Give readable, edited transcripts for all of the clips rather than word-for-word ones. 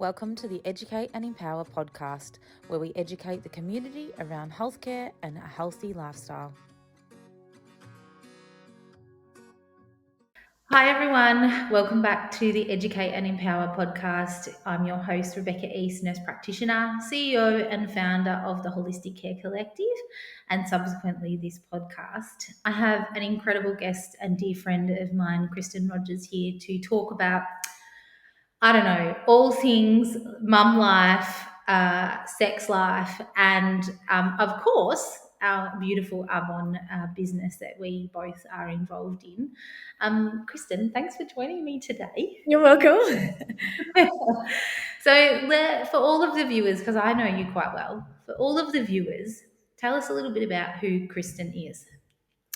Welcome to the Educate and Empower podcast, where we educate the community around healthcare and a healthy lifestyle. Hi everyone, welcome back to the Educate and Empower podcast. I'm your host, Rebecca East, nurse practitioner, CEO and founder of the Holistic Care Collective, and subsequently this podcast. I have an incredible guest and dear friend of mine, Krysten Rogers, here to talk about, all things mum life, sex life, and of course, our beautiful Arbonne business that we both are involved in. Krysten, thanks for joining me today. You're welcome. So, for all of the viewers, because I know you quite well, for all of the viewers, tell us a little bit about who Krysten is.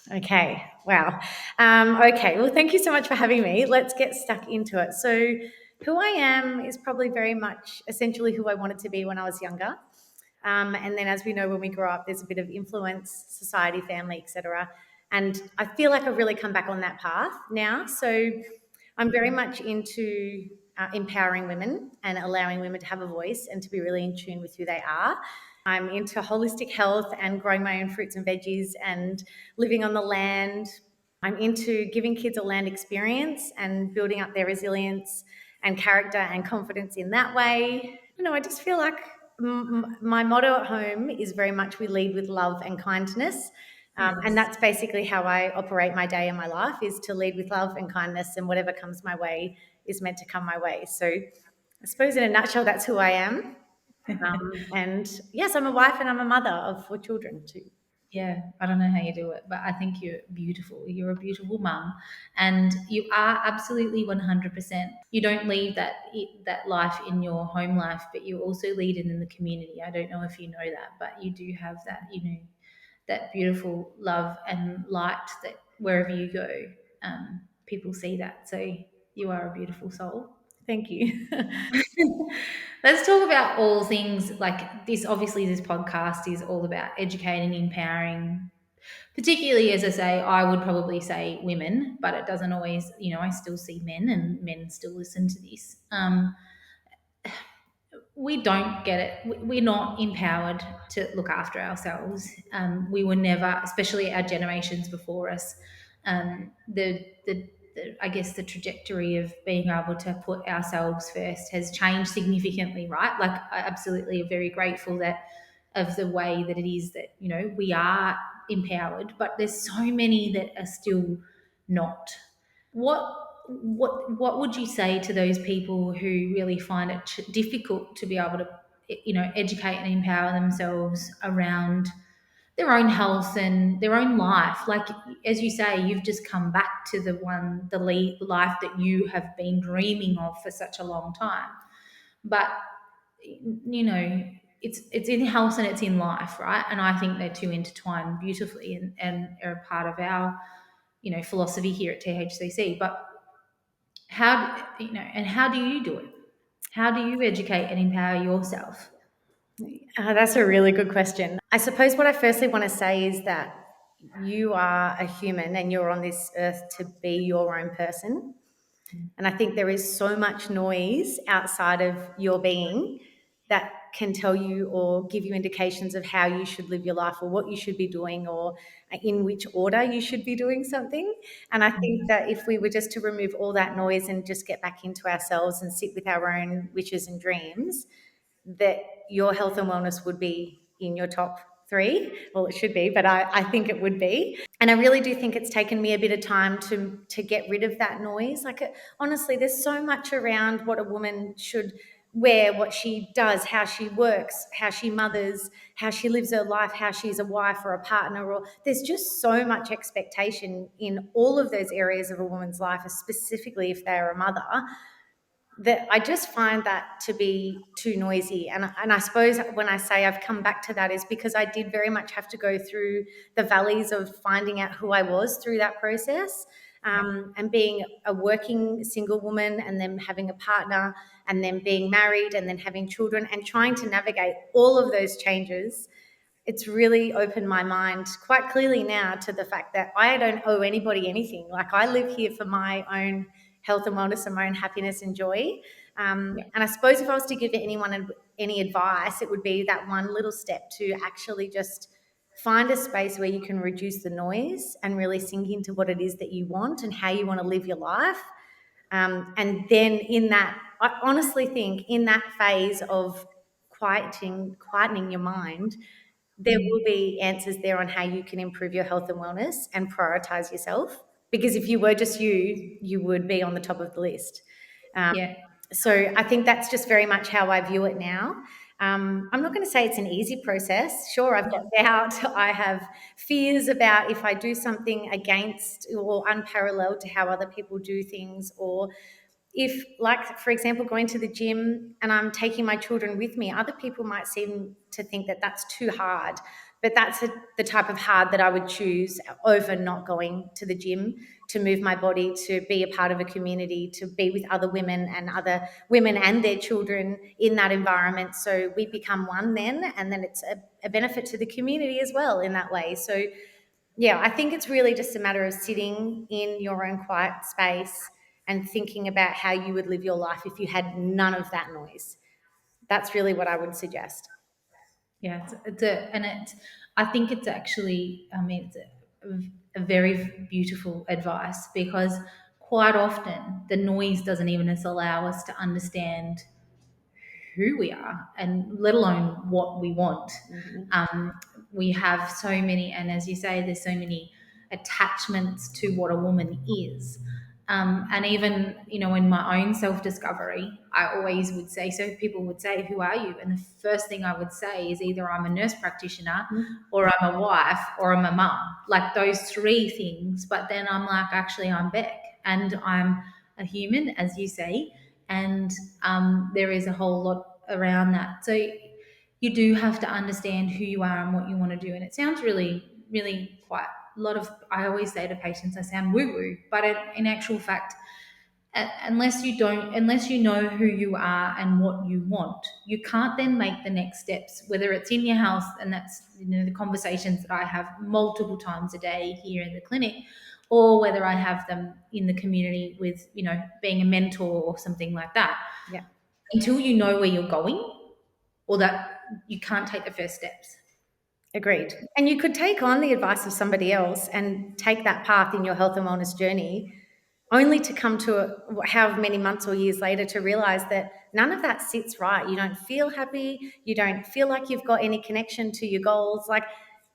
Okay, wow. Okay, well, thank you so much for having me. Let's get stuck into it. So, who I am is probably very much essentially who I wanted to be when I was younger. And then, as we know, when we grow up, there's a bit of influence, society, family, etc. And I feel like I've really come back on that path now. So, I'm very much into empowering women and allowing women to have a voice and to be really in tune with who they are. I'm into holistic health and growing my own fruits and veggies and living on the land. I'm into giving kids a land experience and building up their resilience and character and confidence in that way. I just feel like my motto at home is very much we lead with love and kindness. And that's basically how I operate my day and my life, is to lead with love and kindness, and whatever comes my way is meant to come my way. So I suppose in a nutshell, that's who I am. And yes, I'm a wife and I'm a mother of 4 children too. Yeah, I don't know how you do it, but I think you're beautiful. You're a beautiful mum, and you are absolutely 100%. You don't leave that life in your home life, but you also lead it in the community. I don't know if you know that, but you do have that, that beautiful love and light that wherever you go, people see that. So you are a beautiful soul. Thank you. Let's talk about all things like this. Obviously, this podcast is all about educating, empowering, particularly, as I say, I would probably say women, but it doesn't always, I still see men, and men still listen to this. We don't get it. We're not empowered to look after ourselves. We were never, especially our generations before us, the I guess the trajectory of being able to put ourselves first has changed significantly, right? Like, I absolutely am very grateful that of the way that it is that we are empowered, but there's so many that are still not. What would you say to those people who really find it difficult to be able to educate and empower themselves around their own health and their own life? Like, as you say, you've just come back to the life that you have been dreaming of for such a long time, but it's in health and it's in life, right? And I think they're two intertwined beautifully, and are a part of our philosophy here at THCC. But how do you do it? How do you educate and empower yourself? That's a really good question. I suppose what I firstly want to say is that you are a human and you're on this earth to be your own person. And I think there is so much noise outside of your being that can tell you or give you indications of how you should live your life, or what you should be doing, or in which order you should be doing something. And I think that if we were just to remove all that noise and just get back into ourselves and sit with our own wishes and dreams, that your health and wellness would be in your top 3. Well, it should be, but I think it would be. And I really do think it's taken me a bit of time to get rid of that noise. Honestly, there's so much around what a woman should wear, what she does, how she works, how she mothers, how she lives her life, how she's a wife or a partner, or there's just so much expectation in all of those areas of a woman's life, specifically if they're a mother, that I just find that to be too noisy. And I suppose when I say I've come back to that is because I did very much have to go through the valleys of finding out who I was through that process, and being a working single woman, and then having a partner, and then being married, and then having children, and trying to navigate all of those changes. It's really opened my mind quite clearly now to the fact that I don't owe anybody anything. Like, I live here for my own health and wellness and my own happiness and joy. And I suppose if I was to give anyone any advice, it would be that one little step to actually just find a space where you can reduce the noise and really sink into what it is that you want and how you want to live your life. And then in that, I honestly think in that phase of quietening your mind, there will be answers there on how you can improve your health and wellness and prioritize yourself. Because if you were just you, you would be on the top of the list. Yeah. So I think that's just very much how I view it now. I'm not going to say it's an easy process. Sure, I've got doubt. I have fears about if I do something against or unparalleled to how other people do things, or if, like, for example, going to the gym and I'm taking my children with me, other people might seem to think that that's too hard. But that's the type of hard that I would choose over not going to the gym, to move my body, to be a part of a community, to be with other women and their children in that environment. So we become one then, and then it's a benefit to the community as well in that way. So yeah, I think it's really just a matter of sitting in your own quiet space and thinking about how you would live your life if you had none of that noise. That's really what I would suggest. Yeah, I think it's actually, I mean, it's a very beautiful advice, because quite often the noise doesn't even allow us to understand who we are, and let alone what we want. We have so many, and as you say, there's so many attachments to what a woman is. And even, in my own self-discovery, I always would say, so people would say, who are you? And the first thing I would say is either I'm a nurse practitioner, or I'm a wife, or I'm a mum, like those three things. But then I'm like, actually, I'm Beck, and I'm a human, as you say, and there is a whole lot around that. So you do have to understand who you are and what you want to do. And it sounds really, really quite a lot of, I always say to patients, I sound woo-woo, but in actual fact, unless you know who you are and what you want, you can't then make the next steps, whether it's in your house, and that's the conversations that I have multiple times a day here in the clinic, or whether I have them in the community with being a mentor or something like that. Yeah. Until you know where you're going, or that you can't take the first steps. Agreed. And you could take on the advice of somebody else and take that path in your health and wellness journey, only to come to how many months or years later to realize that none of that sits right. You don't feel happy. You don't feel like you've got any connection to your goals. Like,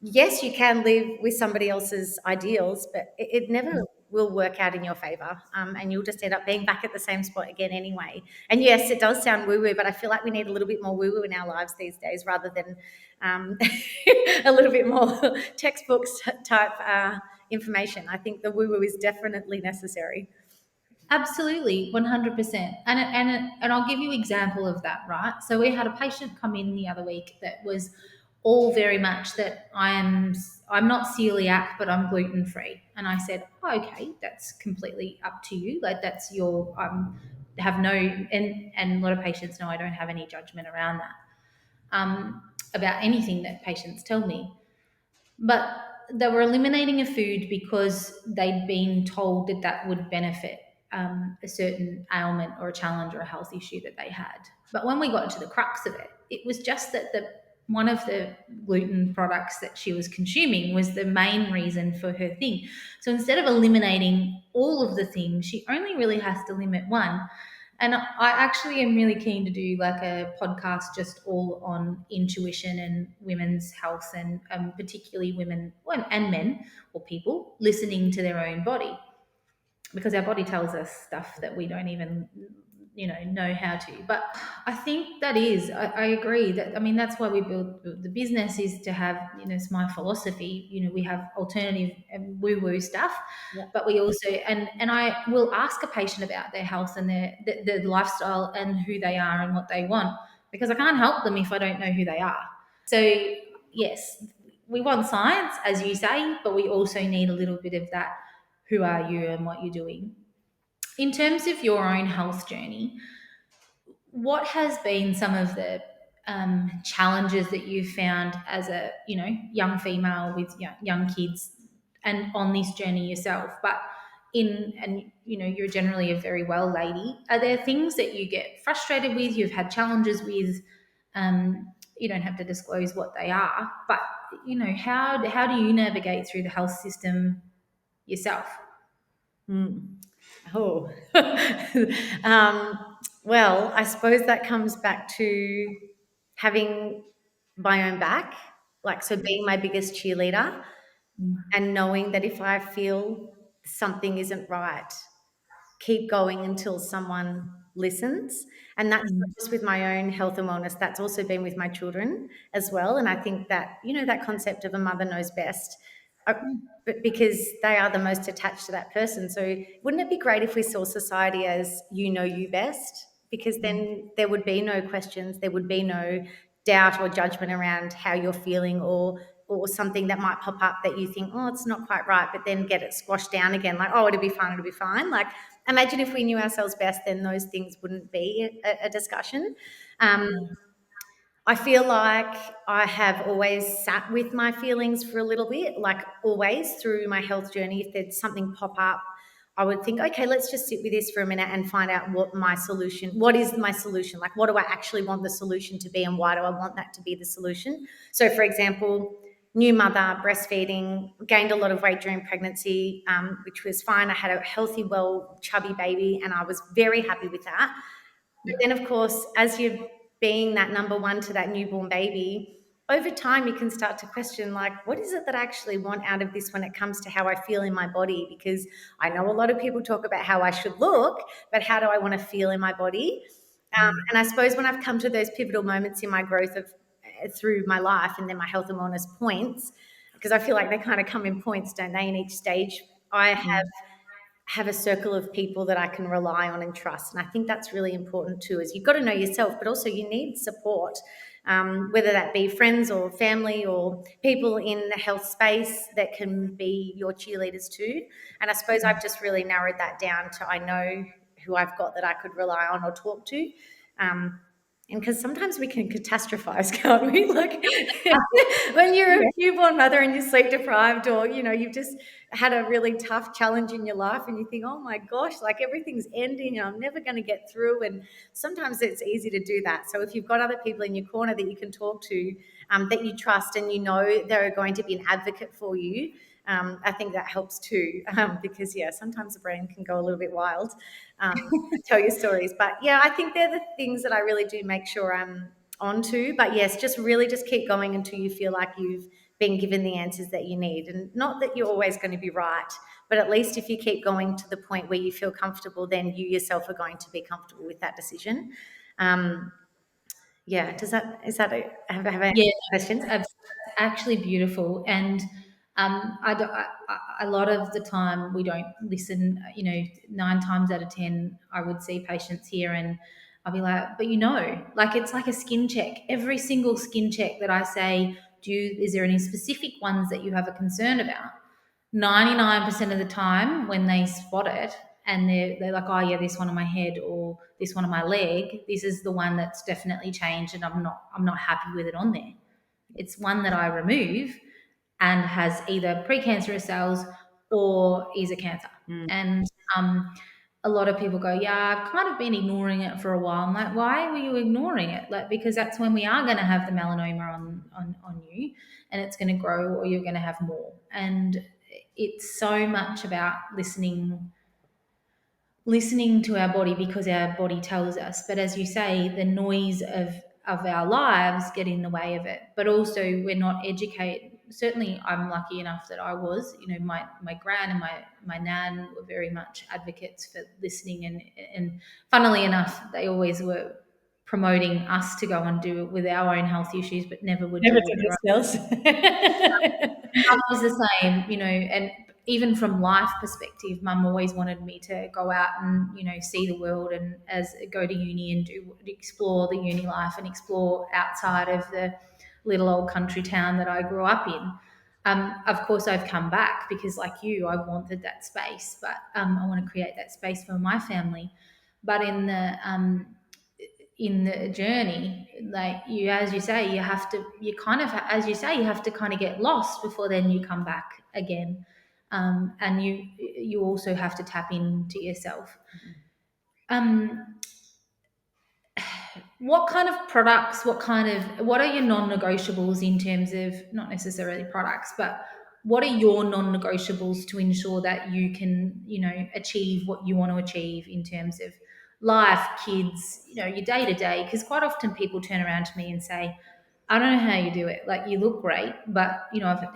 yes, you can live with somebody else's ideals, but it never will work out in your favor. And you'll just end up being back at the same spot again anyway. And yes, it does sound woo-woo, but I feel like we need a little bit more woo-woo in our lives these days, rather than a little bit more textbooks type information. I think the woo-woo is definitely necessary. Absolutely, 100%. And I'll give you an example of that, right? So we had a patient come in the other week that was all very much that I'm not celiac, but I'm gluten free. And I said, oh, okay, that's completely up to you. Like, that's your have no, and a lot of patients know I don't have any judgment around that, about anything that patients tell me. But they were eliminating a food because they'd been told that that would benefit a certain ailment or a challenge or a health issue that they had. But when we got to the crux of it, it was just that one of the gluten products that she was consuming was the main reason for her thing. So instead of eliminating all of the things, she only really has to limit one. And I actually am really keen to do like a podcast just all on intuition and women's health, and particularly women and men or people listening to their own body, because our body tells us stuff that we don't even know how to. But I think that is, I agree that, I mean, that's why we build the business, is to have, it's my philosophy, we have alternative and woo-woo stuff. Yeah. But we also, and I will ask a patient about their health and their lifestyle and who they are and what they want, because I can't help them if I don't know who they are. So yes, we want science, as you say, but we also need a little bit of that, who are you and what you're doing. In terms of your own health journey, what has been some of the challenges that you've found as a young female with young kids, and on this journey yourself? But and you're generally a very well lady. Are there things that you get frustrated with, you've had challenges with? You don't have to disclose what they are, but how do you navigate through the health system yourself? Oh, well, I suppose that comes back to having my own back, like, so being my biggest cheerleader and knowing that if I feel something isn't right, keep going until someone listens. And that's not just with my own health and wellness, that's also been with my children as well. And I think that, that concept of a mother knows best, but because they are the most attached to that person. So wouldn't it be great if we saw society as you know you best? Because then there would be no questions, there would be no doubt or judgment around how you're feeling, or something that might pop up that you think, oh, it's not quite right, but then get it squashed down again, like, oh, it'll be fine, it'll be fine. Like, imagine if we knew ourselves best, then those things wouldn't be a discussion. I feel like I have always sat with my feelings for a little bit, like always through my health journey. If there's something pop up, I would think, okay, let's just sit with this for a minute and find out what is my solution? Like, what do I actually want the solution to be, and why do I want that to be the solution? So, for example, new mother, breastfeeding, gained a lot of weight during pregnancy, which was fine. I had a healthy, well, chubby baby, and I was very happy with that. But then, of course, as you're being that number one to that newborn baby, over time you can start to question, like, what is it that I actually want out of this when it comes to how I feel in my body? Because I know a lot of people talk about how I should look, but how do I want to feel in my body? And I suppose when I've come to those pivotal moments in my growth of through my life, and then my health and wellness points, because I feel like they kind of come in points, don't they, in each stage, I have a circle of people that I can rely on and trust. And I think that's really important too, is you've got to know yourself, but also you need support, whether that be friends or family or people in the health space that can be your cheerleaders too. And I suppose I've just really narrowed that down to, I know who I've got that I could rely on or talk to. And because sometimes we can catastrophize, can't we? Like, when you're a newborn mother and you're sleep deprived, or, you've just had a really tough challenge in your life and you think, oh my gosh, like everything's ending and I'm never going to get through. And sometimes it's easy to do that. So if you've got other people in your corner that you can talk to, that you trust, and they're going to be an advocate for you, I think that helps too, because sometimes the brain can go a little bit wild, tell you stories. But I think they're the things that I really do make sure I'm onto. But yes, just really just keep going until you feel like you've been given the answers that you need. And not that you're always going to be right, but at least if you keep going to the point where you feel comfortable, then you yourself are going to be comfortable with that decision. Have any questions? It's actually beautiful. And a lot of the time we don't listen. 9 times out of 10 I would see patients here and I'll be like, but like, it's like a skin check. Every single skin check that I say, is there any specific ones that you have a concern about? 99% of the time when they spot it and they're like, oh yeah, this one on my head or this one on my leg, this is the one that's definitely changed and I'm not happy with it on there. It's one that I remove and has either precancerous cells or is a cancer. And a lot of people go, yeah, I've kind of been ignoring it for a while. I'm like, why were you ignoring it? Like, because that's when we are going to have the melanoma on you, and it's going to grow, or you're going to have more. And it's so much about listening to our body, because our body tells us. But as you say, the noise of our lives get in the way of it. But also, we're not educated. Certainly I'm lucky enough that I was, my gran and my nan were very much advocates for listening, and funnily enough, they always were promoting us to go and do it with our own health issues, but never would do it themselves. Mum was the same, and even from life perspective, Mum always wanted me to go out and see the world, and go to uni and explore the uni life and explore outside of the little old country town that I grew up in. Of course, I've come back because, like you, I wanted that space, but I want to create that space for my family. But in the journey, like as you say, you have to kind of get lost before then you come back again. and you also have to tap into yourself. What kind of products, what are your non-negotiables in terms of, not necessarily products, but what are your non-negotiables to ensure that you can, achieve what you want to achieve in terms of life, kids, your day to day? Because quite often people turn around to me and say, I don't know how you do it. Like, you look great, but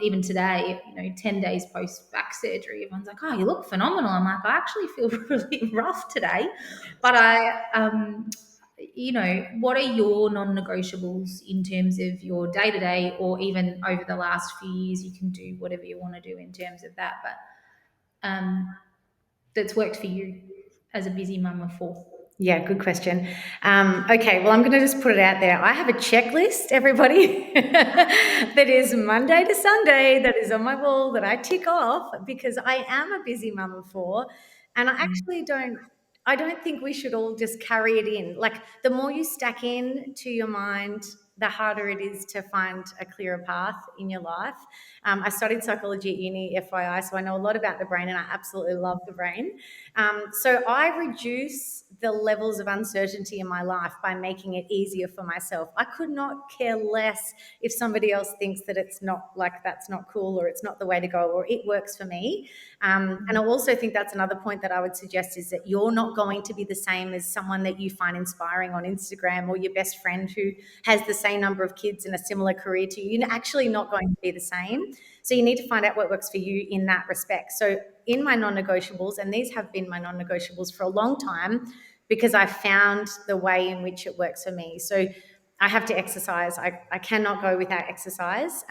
even today, 10 days post back surgery, everyone's like, oh, you look phenomenal. I'm like, I actually feel really rough today, but what are your non-negotiables in terms of your day-to-day, or even over the last few years? You can do whatever you want to do in terms of that, but that's worked for you as a busy mum of 4. Yeah, good question. Okay, well, I'm going to just put it out there. I have a checklist, everybody, that is Monday to Sunday, that is on my wall, that I tick off because I am a busy mum of 4, and I actually don't think we should all just carry it in. Like, the more you stack in to your mind, the harder it is to find a clearer path in your life. I studied psychology at uni, FYI, so I know a lot about the brain, and I absolutely love the brain. So I reduce the levels of uncertainty in my life by making it easier for myself. I could not care less if somebody else thinks that it's not, like, that's not cool, or it's not the way to go, or it works for me. And I also think that's another point that I would suggest, is that you're not going to be the same as someone that you find inspiring on Instagram, or your best friend who has the same number of kids and a similar career to you. You're actually not going to be the same. So you need to find out what works for you in that respect. So in my non-negotiables, and these have been my non-negotiables for a long time, because I found the way in which it works for me. So I have to exercise. I cannot go without exercise.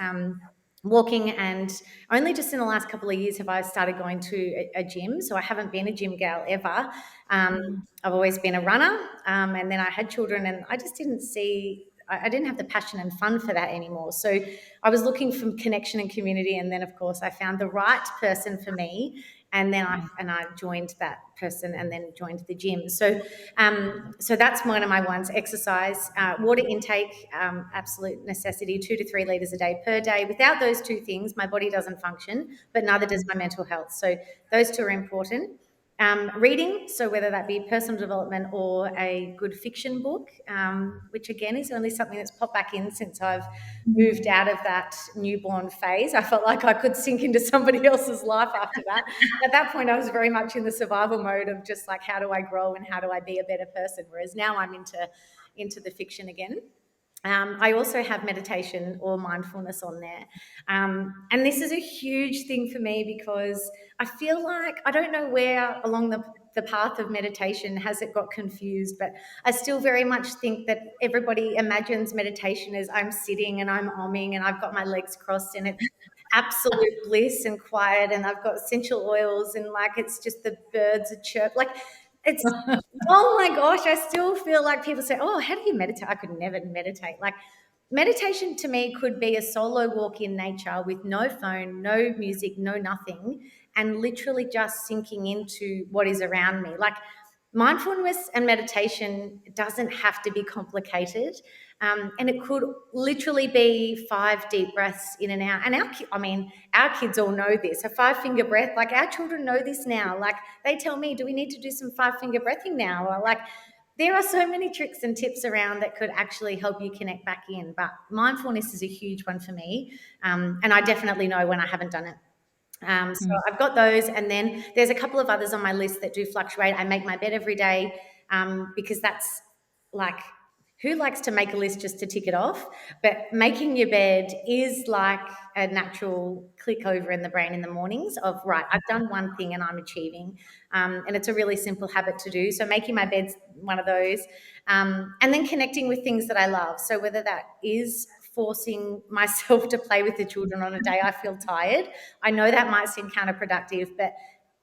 Walking, and only just in the last couple of years have I started going to a gym. So I haven't been a gym gal ever. I've always been a runner, and then I had children, and I just didn't see, I didn't have the passion and fun for that anymore. So I was looking for connection and community, and then of course I found the right person for me, and then I joined that person, and then joined the gym. So that's one of my ones. Exercise, water intake, absolute necessity, 2 to 3 litres a day per day. Without those 2 things, my body doesn't function, but neither does my mental health. So those 2 are important. Reading, so whether that be personal development or a good fiction book, which again is only something that's popped back in since I've moved out of that newborn phase. I felt like I could sink into somebody else's life after that. At that point, I was very much in the survival mode of just like, how do I grow and how do I be a better person? Whereas now I'm into the fiction again. I also have meditation or mindfulness on there. And this is a huge thing for me, because I feel like, I don't know where along the path of meditation has it got confused, but I still very much think that everybody imagines meditation as I'm sitting and I'm omming and I've got my legs crossed and it's absolute bliss and quiet, and I've got essential oils, and like it's just the birds are chirp. Like, it's, oh my gosh, I still feel like people say, oh, how do you meditate? I could never meditate. Like, meditation to me could be a solo walk in nature with no phone, no music, no nothing, and literally just sinking into what is around me. Like, mindfulness and meditation doesn't have to be complicated. And it could literally be 5 deep breaths in and out. And our kids all know this. A 5-finger breath, like our children know this now. Like, they tell me, do we need to do some 5-finger breathing now? Or like, there are so many tricks and tips around that could actually help you connect back in. But mindfulness is a huge one for me. And I definitely know when I haven't done it. So I've got those, and then there's a couple of others on my list that do fluctuate. I make my bed every day, because that's like, who likes to make a list just to tick it off? But making your bed is like a natural click over in the brain in the mornings of, right, I've done one thing and I'm achieving. And it's a really simple habit to do. So making my bed's one of those. And then connecting with things that I love. So whether that is forcing myself to play with the children on a day I feel tired. I know that might seem counterproductive, but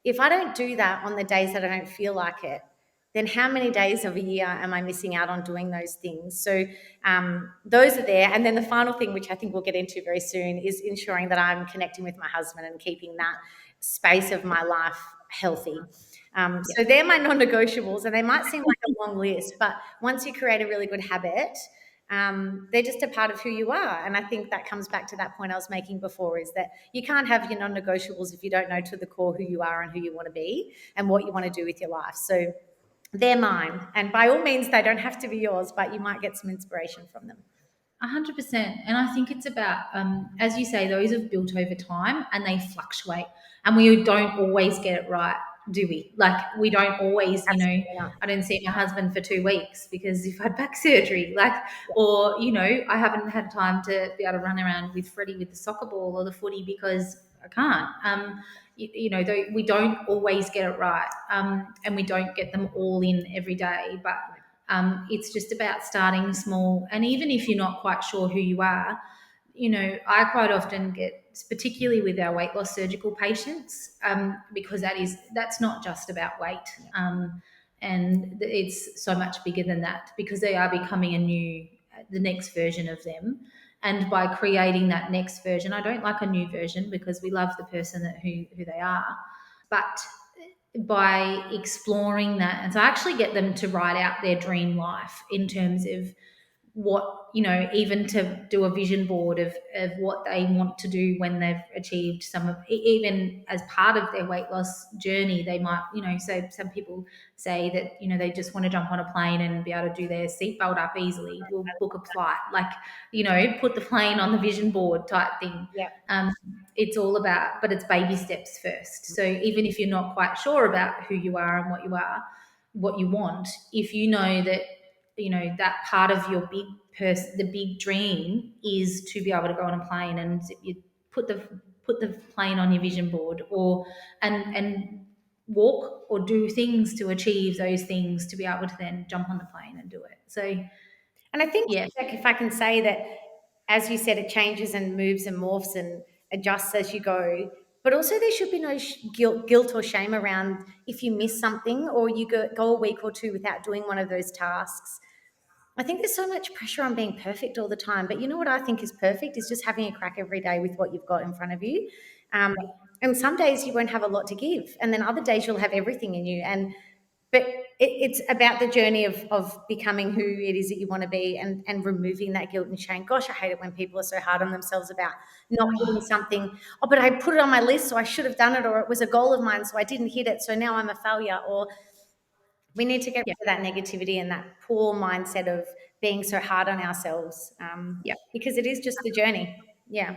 if I don't do that on the days that I don't feel like it, then how many days of a year am I missing out on doing those things? So those are there. And then the final thing, which I think we'll get into very soon, is ensuring that I'm connecting with my husband and keeping that space of my life healthy. So they're my non-negotiables, and they might seem like a long list, but once you create a really good habit, They're just a part of who you are. And I think that comes back to that point I was making before, is that you can't have your non-negotiables if you don't know to the core who you are and who you want to be and what you want to do with your life. So they're mine. And by all means, they don't have to be yours, but you might get some inspiration from them. 100%. And I think it's about, as you say, those have built over time and they fluctuate. And we don't always get it right, do we? Like, we don't always, Absolutely not. I didn't see my husband for 2 weeks because you've had back surgery. Like, or, I haven't had time to be able to run around with Freddie with the soccer ball or the footy because I can't. We don't always get it right, and we don't get them all in every day. But it's just about starting small. And even if you're not quite sure who you are, I quite often get, particularly with our weight loss surgical patients, because that's not just about weight. And it's so much bigger than that, because they are becoming the next version of them. And by creating that next version, I don't like a new version because we love the person who they are. But by exploring that, and so I actually get them to write out their dream life in terms of what, even to do a vision board of what they want to do when they've achieved some of, even as part of their weight loss journey. They might, so some people say that, they just want to jump on a plane and be able to do their seatbelt up easily. We'll book a flight, put the plane on the vision board type thing. Yeah. It's all about, but it's baby steps first. So even if you're not quite sure about who you are and what you want, if you know that, that part of your the big dream is to be able to go on a plane, and you put the plane on your vision board, or and walk or do things to achieve those things, to be able to then jump on the plane and do it. So, and I think, yeah, if I can say that, as you said, it changes and moves and morphs and adjusts as you go. But also, there should be no guilt or shame around if you miss something or you go a week or two without doing one of those tasks. I think there's so much pressure on being perfect all the time. But you know what I think is perfect is just having a crack every day with what you've got in front of you. And some days you won't have a lot to give, and then other days you'll have everything in you. But it's about the journey of becoming who it is that you want to be, and removing that guilt and shame. Gosh, I hate it when people are so hard on themselves about not hitting something. Oh, but I put it on my list, so I should have done it, or it was a goal of mine, so I didn't hit it, so now I'm a failure. Or we need to get rid of that negativity and that poor mindset of being so hard on ourselves, because it is just the journey. Yeah.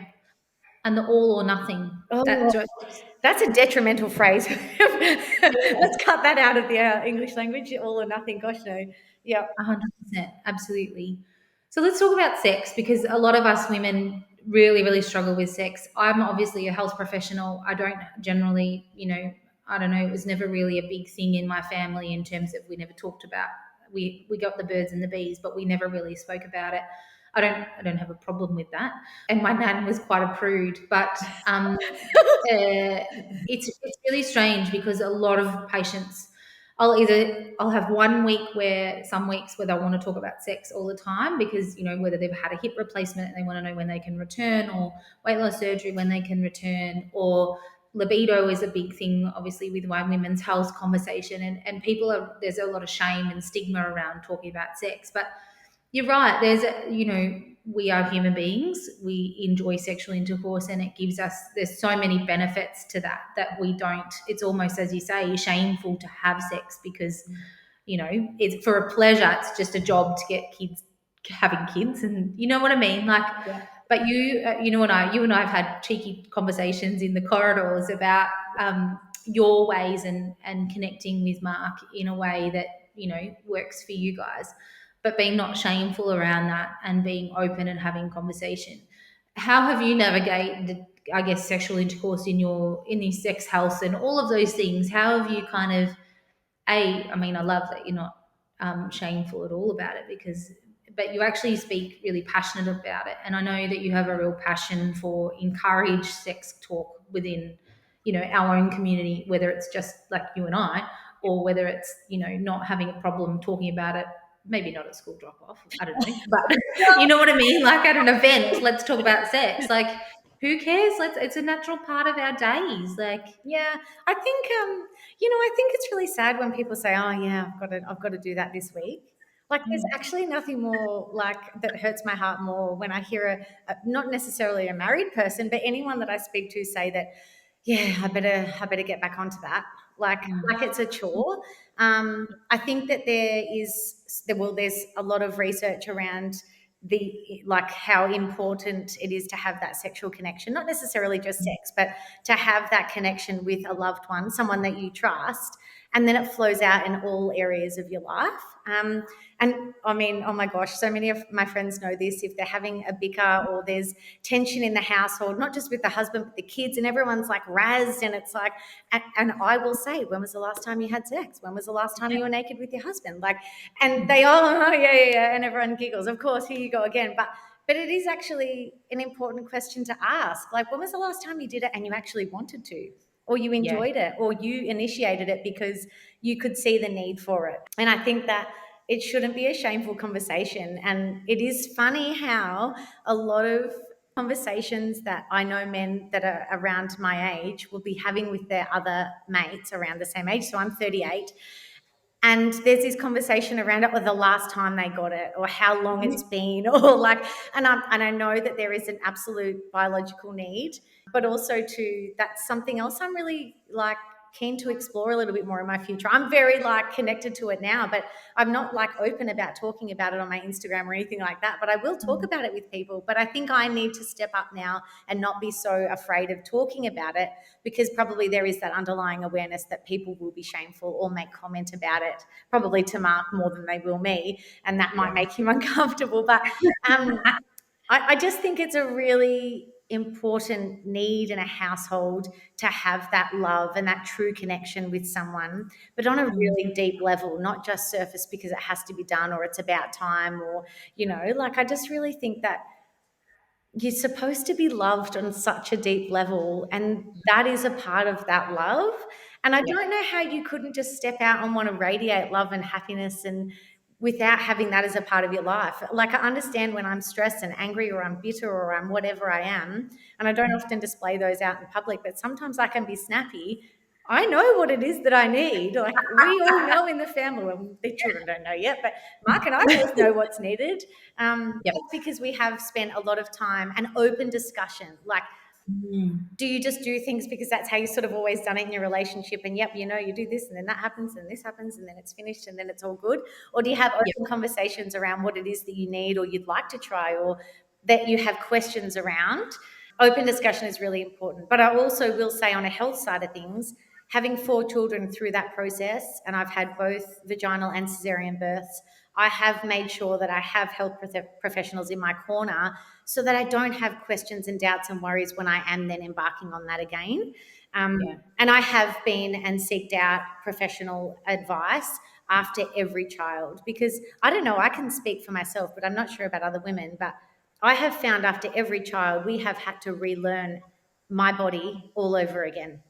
And the all or nothing. Oh, that's a detrimental phrase. Let's cut that out of the English language. All or nothing. Gosh, no. Yeah. 100%, absolutely. So let's talk about sex, because a lot of us women really, really struggle with sex. I'm obviously a health professional. I don't generally, I don't know, it was never really a big thing in my family in terms of, we never talked about, we got the birds and the bees, but we never really spoke about it. I don't have a problem with that. And my nan was quite a prude, but it's really strange, because a lot of patients, I'll have 1 week where some weeks where they'll want to talk about sex all the time, because, whether they've had a hip replacement and they want to know when they can return, or weight loss surgery when they can return, or libido is a big thing, obviously, with my women's health conversation. And there's a lot of shame and stigma around talking about sex. But you're right. We are human beings. We enjoy sexual intercourse, and there's so many benefits to that we don't, it's almost, as you say, shameful to have sex, because, it's for a pleasure. It's just a job to get having kids, and you know what I mean? Like, Yeah. but you and I have had cheeky conversations in the corridors about your ways and connecting with Mark in a way that, works for you guys, but being not shameful around that and being open and having conversation. How have you navigated, I guess, sexual intercourse in this sex health and all of those things? How have you kind of, I love that you're not shameful at all about it, but you actually speak really passionate about it. And I know that you have a real passion for encourage sex talk within, our own community, whether it's just like you and I, or whether it's, not having a problem talking about it. Maybe not at school drop off, I don't know, but you know what I mean? Like at an event, let's talk about sex. Like, who cares? It's a natural part of our days. Like, Yeah, I think I think it's really sad when people say, "Oh, yeah, I've got to do that this week." Like, there's actually nothing more like that hurts my heart more when I hear not necessarily a married person, but anyone that I speak to say that, yeah, I better get back onto that. Like it's a chore. I think that there's a lot of research around like how important it is to have that sexual connection, not necessarily just sex, but to have that connection with a loved one, someone that you trust, and then it flows out in all areas of your life. And I mean, oh my gosh, so many of my friends know this. If they're having a bicker or there's tension in the household, not just with the husband, but the kids, and everyone's like razzed, and it's like, and I will say, when was the last time you had sex? When was the last time you were naked with your husband? Like, and they all, oh, yeah, and everyone giggles. Of course, here you go again. But it is actually an important question to ask. Like, when was the last time you did it and you actually wanted to? Or you enjoyed it, or you initiated it because you could see the need for it. And I think that it shouldn't be a shameful conversation. And it is funny how a lot of conversations that I know men that are around my age will be having with their other mates around the same age. So I'm 38. And there's this conversation around it, or the last time they got it, or how long it's been, or like, and I know that there is an absolute biological need, but also that's something else I'm really like keen to explore a little bit more in my future. I'm very like connected to it now, but I'm not like open about talking about it on my Instagram or anything like that. But I will talk about it with people. But I think I need to step up now and not be so afraid of talking about it, because probably there is that underlying awareness that people will be shameful or make comment about it, probably to Mark more than they will me, and that might make him uncomfortable. But I just think it's a really important need in a household to have that love and that true connection with someone, but on a really deep level, not just surface because it has to be done or it's about time, or, like, I just really think that you're supposed to be loved on such a deep level, and that is a part of that love. And I don't know how you couldn't just step out and want to radiate love and happiness and without having that as a part of your life. Like, I understand when I'm stressed and angry, or I'm bitter, or I'm whatever I am, and I don't often display those out in public, but sometimes I can be snappy. I know what it is that I need. Like, we all know in the family. Well, the children don't know yet, but Mark and I both know what's needed. Just because we have spent a lot of time and open discussion. Like, do you just do things because that's how you sort of always done it in your relationship, and you do this and then that happens and this happens and then it's finished and then it's all good? Or do you have open conversations around what it is that you need or you'd like to try, or that you have questions around? Open discussion is really important. But I also will say, on a health side of things, having 4 children through that process, and I've had both vaginal and cesarean births, I have made sure that I have health professionals in my corner so that I don't have questions and doubts and worries when I am then embarking on that again. And I have been and seeked out professional advice after every child, because I don't know, I can speak for myself, but I'm not sure about other women, but I have found after every child, we have had to relearn my body all over again.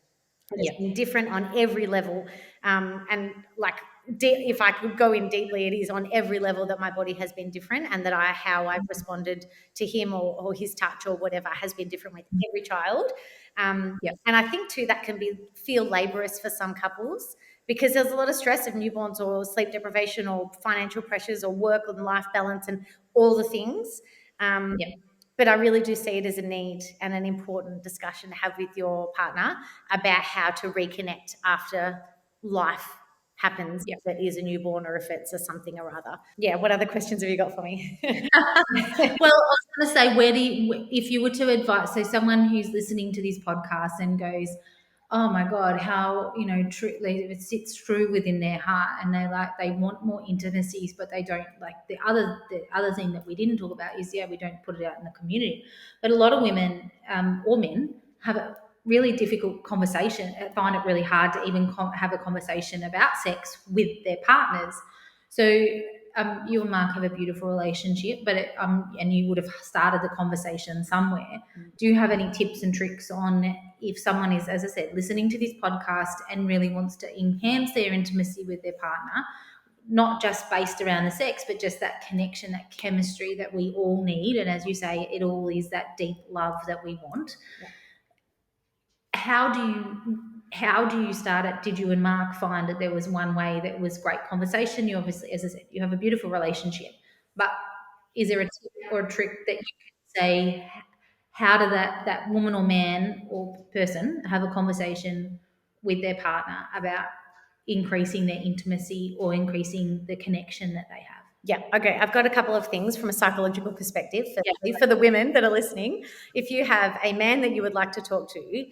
It's been different on every level. And like, if I could go in deeply, it is on every level that my body has been different, and that how I've responded to him, or his touch or whatever has been different with every child. And I think too, that can feel laborious for some couples, because there's a lot of stress of newborns, or sleep deprivation, or financial pressures, or work and life balance, and all the things. But I really do see it as a need and an important discussion to have with your partner about how to reconnect after life happens, if it is a newborn or if it's a something or other. Yeah, what other questions have you got for me? Well, I was going to say, if you were to advise, so someone who's listening to this podcast and goes, oh my God, how, it sits true within their heart, and they want more intimacies, but they don't, like, the other thing that we didn't talk about is, we don't put it out in the community. But a lot of women, or men, have a really difficult conversation, find it really hard to even have a conversation about sex with their partners. So you and Mark have a beautiful relationship, but and you would have started the conversation somewhere. Do you have any tips and tricks on, if someone is, as I said, listening to this podcast and really wants to enhance their intimacy with their partner, not just based around the sex, but just that connection, that chemistry that we all need, and as you say, it all is that deep love that we want. How do you how do you start it? Did you and Mark find that there was one way that was great conversation? You obviously, as I said, you have a beautiful relationship, but is there a tip or a trick that you can say? How do that woman or man or person have a conversation with their partner about increasing their intimacy or increasing the connection that they have? Yeah, okay. I've got a couple of things from a psychological perspective Yeah. for the women that are listening. If you have a man that you would like to talk to,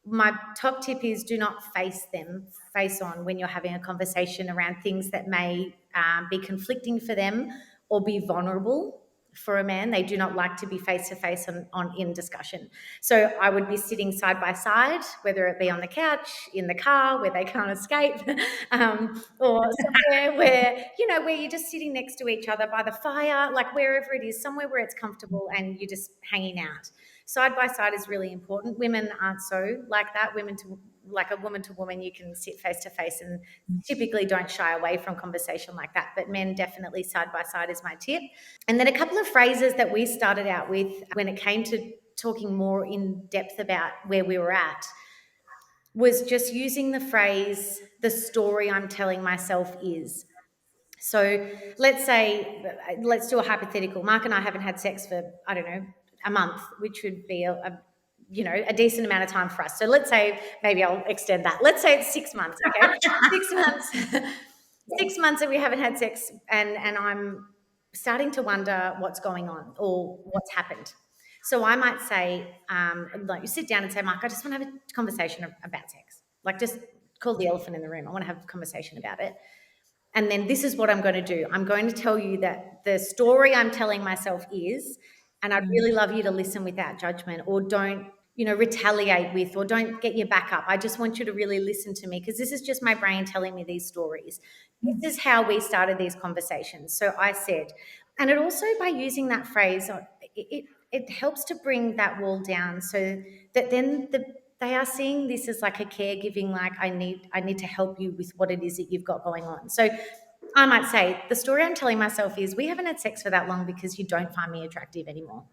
my top tip is do not face them face on when you're having a conversation around things that may be conflicting for them or be vulnerable for a man. They do not like to be face to face on in discussion. So I would be sitting side by side, whether it be on the couch, in the car where they can't escape, or somewhere where where you're just sitting next to each other by the fire, like wherever it is, somewhere where it's comfortable and you're just hanging out. Side by side is really important. Women aren't so like that. Like a woman to woman, you can sit face to face and typically don't shy away from conversation like that. But men definitely side by side is my tip. And then a couple of phrases that we started out with when it came to talking more in depth about where we were at was just using the phrase, the story I'm telling myself is. So let's do a hypothetical. Mark and I haven't had sex for, I don't know, a month, which would be a decent amount of time for us. So let's say, maybe I'll extend that. Let's say it's 6 months, okay? 6 months, 6 months that we haven't had sex, and I'm starting to wonder what's going on or what's happened. So I might say, like, you sit down and say, Mark, I just want to have a conversation about sex. Like, just call the elephant in the room. I want to have a conversation about it. And then this is what I'm going to do. I'm going to tell you that the story I'm telling myself is, and I'd really love you to listen without judgment, or don't, retaliate with, or don't get your back up. I just want you to really listen to me, because this is just my brain telling me these stories. This is how we started these conversations. So I said, and it also, by using that phrase, it helps to bring that wall down, so that then they are seeing this as like a caregiving, like I need to help you with what it is that you've got going on. So I might say, the story I'm telling myself is, we haven't had sex for that long because you don't find me attractive anymore.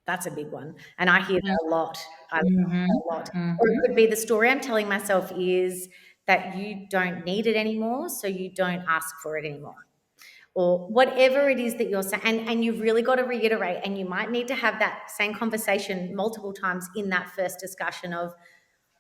That's a big one. And I hear that a lot. I hear that a lot. Or it could be, the story I'm telling myself is that you don't need it anymore, so you don't ask for it anymore. Or whatever it is that you're saying. And you've really got to reiterate, and you might need to have that same conversation multiple times in that first discussion of,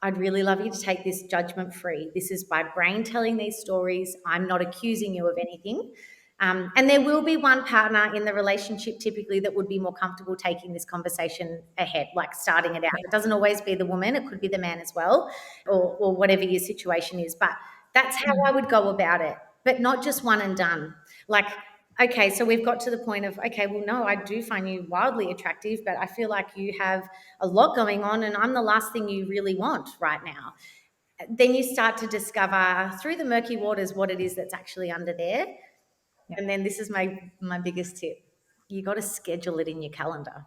I'd really love you to take this judgment free. This is my brain telling these stories. I'm not accusing you of anything. And there will be one partner in the relationship typically that would be more comfortable taking this conversation ahead, like starting it out. It doesn't always be the woman, it could be the man as well, or whatever your situation is. But that's how I would go about it, but not just one and done. Like, okay, so we've got to the point of, okay, well, no, I do find you wildly attractive, but I feel like you have a lot going on and I'm the last thing you really want right now. Then you start to discover through the murky waters what it is that's actually under there. Yeah. And then this is my biggest tip. You got to schedule it in your calendar.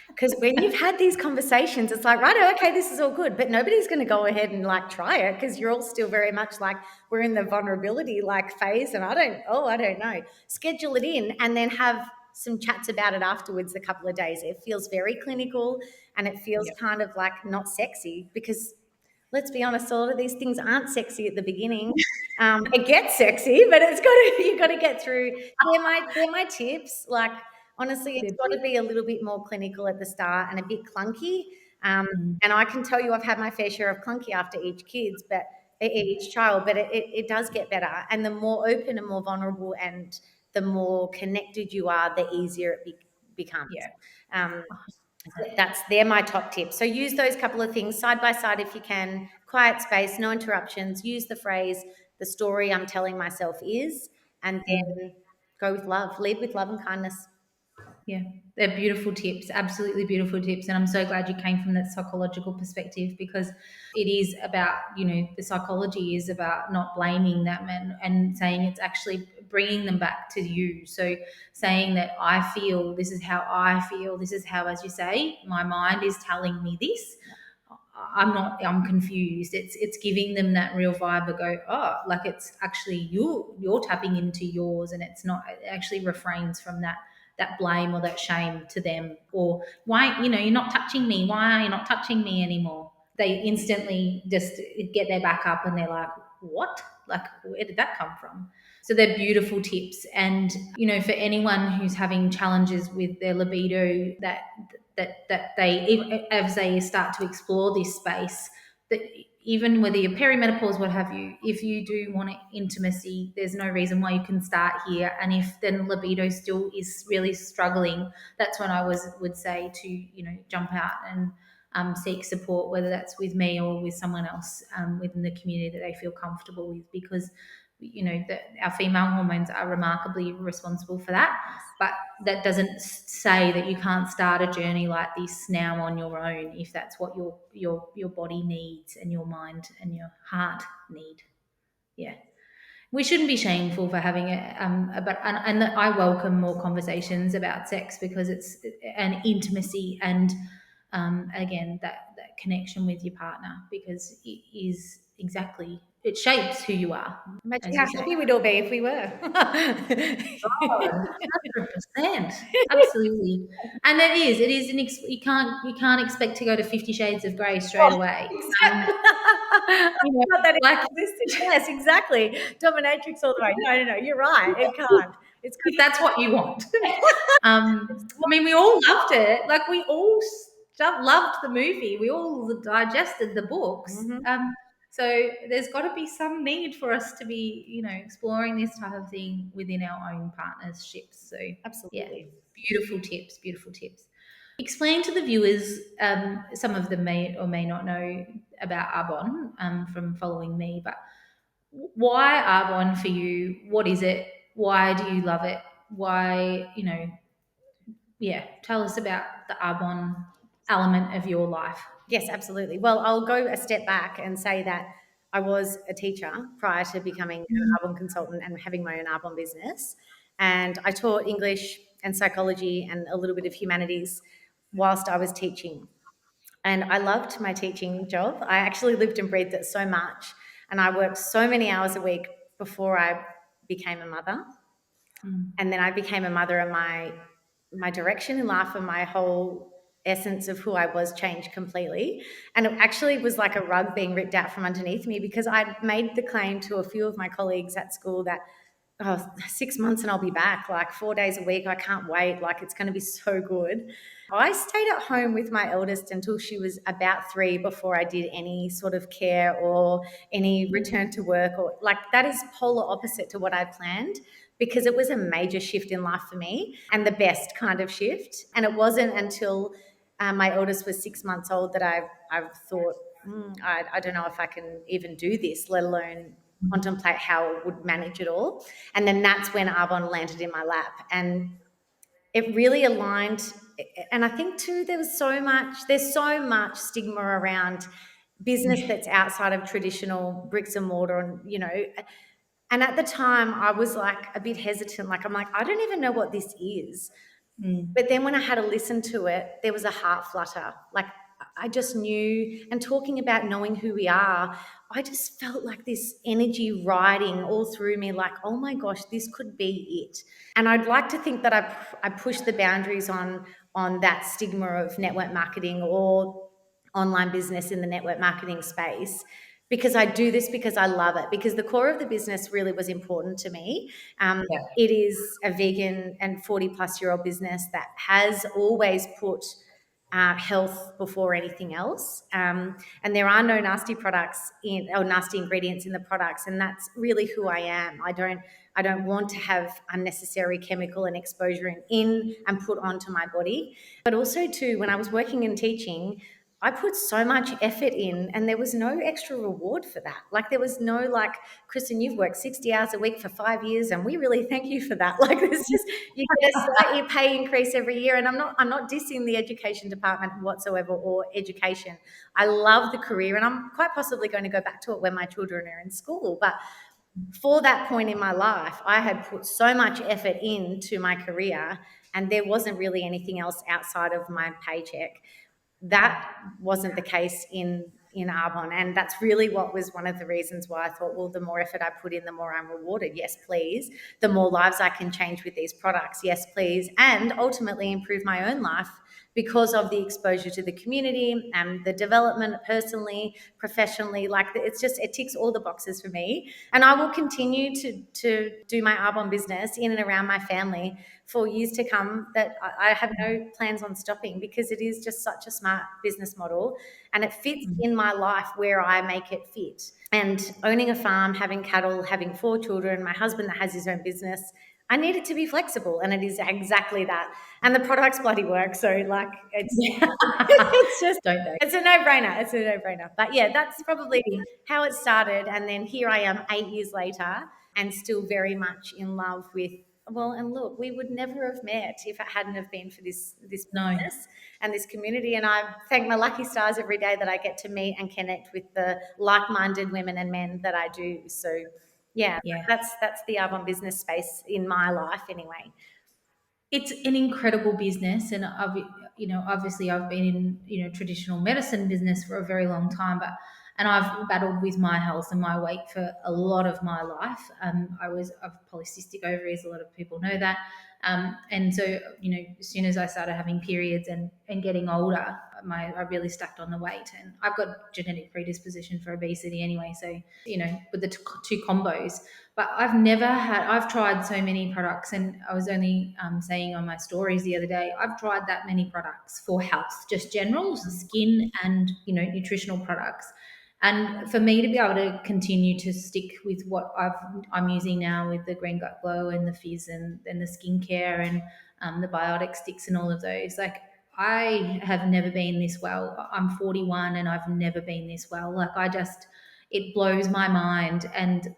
Because when you've had these conversations, it's like, right, okay, this is all good, but nobody's going to go ahead and like try it, because you're all still very much like, we're in the vulnerability like phase, and I don't know. Schedule it in and then have some chats about it afterwards, a couple of days. It feels very clinical, and it feels kind of like not sexy, because let's be honest, a lot of these things aren't sexy at the beginning. It gets sexy, but you've got to get through. They're my tips. Like, honestly, it's got to be a little bit more clinical at the start and a bit clunky. And I can tell you, I've had my fair share of clunky after each child, but it does get better. And the more open and more vulnerable and the more connected you are, the easier it becomes. Yeah. They're my top tips. So use those couple of things side by side if you can. Quiet space, no interruptions. Use the phrase, the story I'm telling myself is, and then go with love. Lead with love and kindness. Yeah, they're beautiful tips, absolutely beautiful tips. And I'm so glad you came from that psychological perspective, because it is about, the psychology is about not blaming them and saying it's actually bringing them back to you. So saying that I feel, this is how I feel, this is how, as you say, my mind is telling me this. I'm confused. It's giving them that real vibe of go, oh, like it's actually you're tapping into yours, and it's not, it actually refrains from that blame or that shame to them, or why, you're not touching me. Why are you not touching me anymore? they instantly just get their back up and they're like, what? Like, where did that come from? So they're beautiful tips. And, for anyone who's having challenges with their libido, that they, as they start to explore this space, that even whether you're perimenopause, what have you, if you do want intimacy, there's no reason why you can start here. And if then libido still is really struggling, that's when I would say to, jump out and seek support, whether that's with me or with someone else within the community that they feel comfortable with, because our female hormones are remarkably responsible for that. But that doesn't say that you can't start a journey like this now on your own, if that's what your body needs and your mind and your heart need. Yeah. We shouldn't be shameful for having it, but I welcome more conversations about sex, because it's an intimacy and again that connection with your partner, because it is exactly, it shapes who you are. Imagine how happy we'd all be if we were. 100%, absolutely. And it is you can't expect to go to 50 Shades of Grey straight away. Yes, exactly. Dominatrix all the way. No, you're right. It can't. It's if that's what you want. We all loved it. Like, we all loved the movie. We all digested the books. Mm-hmm. So there's got to be some need for us to be, exploring this type of thing within our own partnerships. So absolutely, beautiful tips. Explain to the viewers, some of them may or may not know about Arbonne from following me, but why Arbonne for you? What is it? Why do you love it? Why, tell us about the Arbonne element of your life. Yes, absolutely. Well, I'll go a step back and say that I was a teacher prior to becoming an Arbonne consultant and having my own Arbonne business. And I taught English and psychology and a little bit of humanities whilst I was teaching. And I loved my teaching job. I actually lived and breathed it so much. And I worked so many hours a week before I became a mother. And then I became a mother, and my direction in life and my whole essence of who I was changed completely. And it actually was like a rug being ripped out from underneath me, because I'd made the claim to a few of my colleagues at school that, 6 months and I'll be back, like 4 days a week. I can't wait. Like, it's going to be so good. I stayed at home with my eldest until she was about 3 before I did any sort of care or any return to work, or like, that is polar opposite to what I planned, because it was a major shift in life for me, and the best kind of shift. And it wasn't until my eldest was 6 months old that I've thought, I don't know if I can even do this, let alone contemplate how I would manage it all. And then that's when Arbonne landed in my lap, and it really aligned. And I think too, there's so much stigma around business that's outside of traditional bricks and mortar, and at the time I was like a bit hesitant. Like, I'm like, I don't even know what this is. But then when I had to listen to it, there was a heart flutter. Like, I just knew, and talking about knowing who we are, I just felt like this energy riding all through me, like, oh my gosh, this could be it. And I'd like to think that I pushed the boundaries on that stigma of network marketing or online business in the network marketing space, because I do this because I love it, because the core of the business really was important to me. It is a vegan and 40-plus-year-old business that has always put health before anything else. And there are no nasty products or nasty ingredients in the products, and that's really who I am. I don't want to have unnecessary chemical and exposure in and put onto my body. But also too, when I was working and teaching, I put so much effort in, and there was no extra reward for that. Like, there was no, like, Krysten, you've worked 60 hours a week for 5 years, and we really thank you for that. Like, there's just, you get a slight pay increase every year. And I'm not dissing the education department whatsoever, or education. I love the career, and I'm quite possibly going to go back to it when my children are in school. But for that point in my life, I had put so much effort into my career, and there wasn't really anything else outside of my paycheck. That wasn't the case in Arbonne, and that's really what was one of the reasons why I thought, well, the more effort I put in, the more I'm rewarded. Yes, please. The more lives I can change with these products. Yes, please. And ultimately improve my own life, because of the exposure to the community and the development personally, professionally. Like it ticks all the boxes for me. And I will continue to do my Arbonne business in and around my family for years to come. That I have no plans on stopping, because it is just such a smart business model, and it fits in my life where I make it fit. And owning a farm, having cattle, having 4 children, my husband that has his own business, I need it to be flexible, and it is exactly that. And the products bloody work, so like it's it's just Don't they? it's a no-brainer. It's a no-brainer. But yeah, that's probably how it started. And then here I am 8 years later, and still very much in love with, well, and look, we would never have met if it hadn't have been for this No. business and this community. And I thank my lucky stars every day that I get to meet and connect with the like-minded women and men that I do. So yeah, Yeah. that's the Arbonne business space in my life anyway. It's an incredible business, and obviously I've been in traditional medicine business for a very long time, and I've battled with my health and my weight for a lot of my life. I've polycystic ovaries. A lot of people know that, and so as soon as I started having periods and getting older, I really stacked on the weight, and I've got genetic predisposition for obesity anyway. So with the two combos. But I've tried so many products, and I was only saying on my stories the other day, I've tried that many products for health, just general skin and nutritional products. And for me to be able to continue to stick with what I'm using now with the Green Gut Glow and the Fizz and the skincare and the biotic sticks and all of those, like I have never been this well. I'm 41 and I've never been this well. Like it blows my mind, and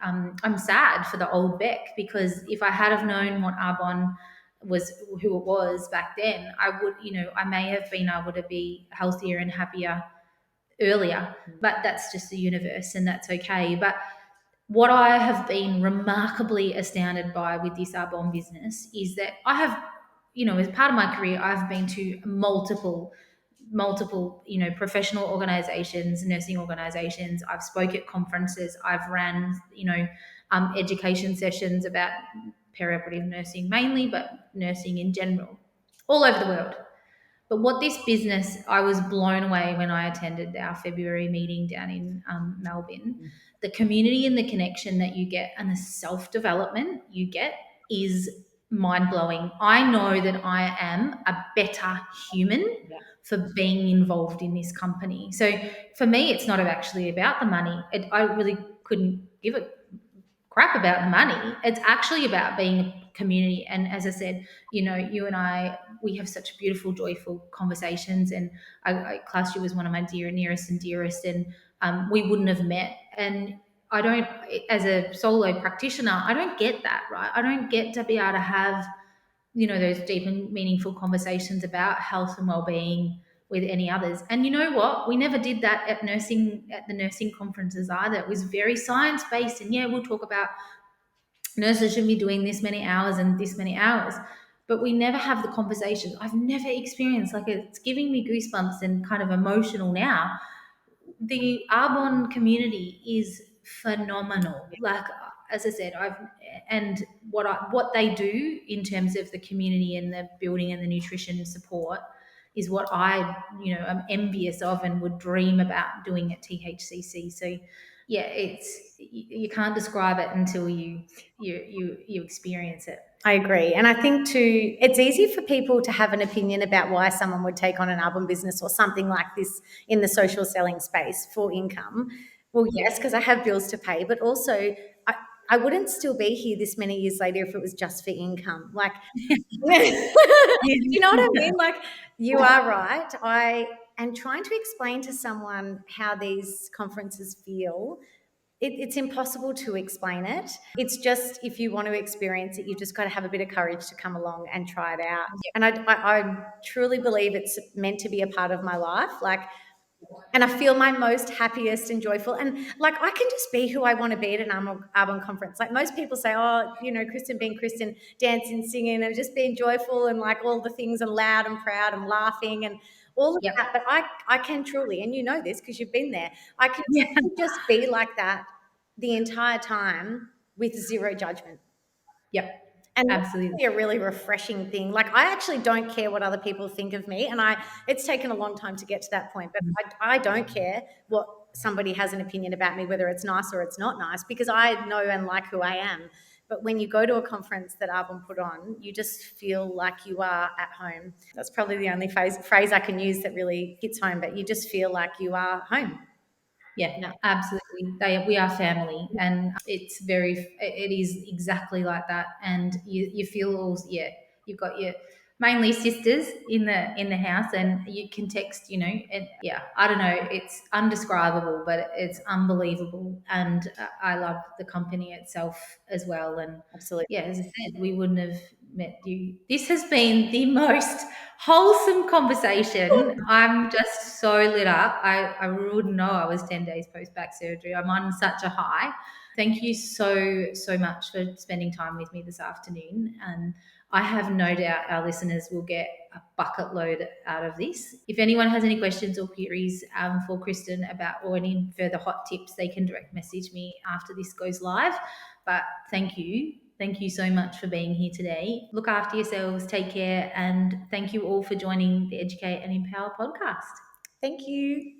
I'm sad for the old Beck, because if I had have known what Arbonne was, who it was back then, I would, I may have been able to be healthier and happier earlier. But that's just the universe, and that's okay. But what I have been remarkably astounded by with this Arbonne business is that I have, as part of my career, I've been to multiple professional organizations, nursing organizations. I've spoke at conferences. I've ran education sessions about perioperative nursing mainly, but nursing in general, all over the world. But what this business, I was blown away when I attended our February meeting down in Melbourne. The community and the connection that you get and the self-development you get is mind-blowing. I know that I am a better human for being involved in this company. So for me, it's not actually about the money. I really couldn't give a crap about the money. It's actually about being a community. And as I said, you and I, we have such beautiful, joyful conversations. And I class you as one of my nearest and dearest. And we wouldn't have met. And I don't, as a solo practitioner, I don't get that, right? I don't get to be able to have, those deep and meaningful conversations about health and well-being with any others. And you know what? We never did that at the nursing conferences either. It was very science-based. And yeah, we'll talk about nurses should be doing this many hours and this many hours. But we never have the conversations. I've never experienced, like, it's giving me goosebumps and kind of emotional now. The Arbonne community is phenomenal. Like, as I said, what they do in terms of the community and the building and the nutrition support is what I, am envious of and would dream about doing at THCC. So yeah, you can't describe it until you experience it. I agree. And I think too, it's easy for people to have an opinion about why someone would take on an Arbonne business or something like this in the social selling space for income. Well, yes, because I have bills to pay, but also I wouldn't still be here this many years later if it was just for income. Like, you know what I mean? Like, you are right. I am trying to explain to someone how these conferences feel. It's impossible to explain it. It's just, if you want to experience it, you've just got to have a bit of courage to come along and try it out. And I truly believe it's meant to be a part of my life. Like, and I feel my most happiest and joyful. And like, I can just be who I want to be at an Arbonne conference. Like, most people say, oh, Krysten being Krysten, dancing, singing, and just being joyful and like all the things, and loud and proud and laughing and all of that. But I can truly, and you know this because you've been there, I can just be like that the entire time with zero judgment. Yep. And that's Absolutely. actually a really refreshing thing. Like, I actually don't care what other people think of me. And it's taken a long time to get to that point, but I don't care what somebody has an opinion about me, whether it's nice or it's not nice, because I know and like who I am. But when you go to a conference that Arbonne put on, you just feel like you are at home. That's probably the only phrase I can use that really hits home, but you just feel like you are home. Yeah, absolutely. We are family, and it is exactly like that. And you feel you've got your mainly sisters in the house, and you can text, and I don't know, it's undescribable, but it's unbelievable. And I love the company itself as well. And Absolutely. yeah, as I said, we wouldn't have met you. This has been the most wholesome conversation. I'm just so lit up. I wouldn't know I was 10 days post back surgery. I'm on such a high. Thank you so much for spending time with me this afternoon. And I have no doubt our listeners will get a bucket load out of this. If anyone has any questions or queries for Krysten or any further hot tips, they can direct message me after this goes live. But thank you. Thank you so much for being here today. Look after yourselves, take care, and thank you all for joining the Educate and Empower podcast. Thank you.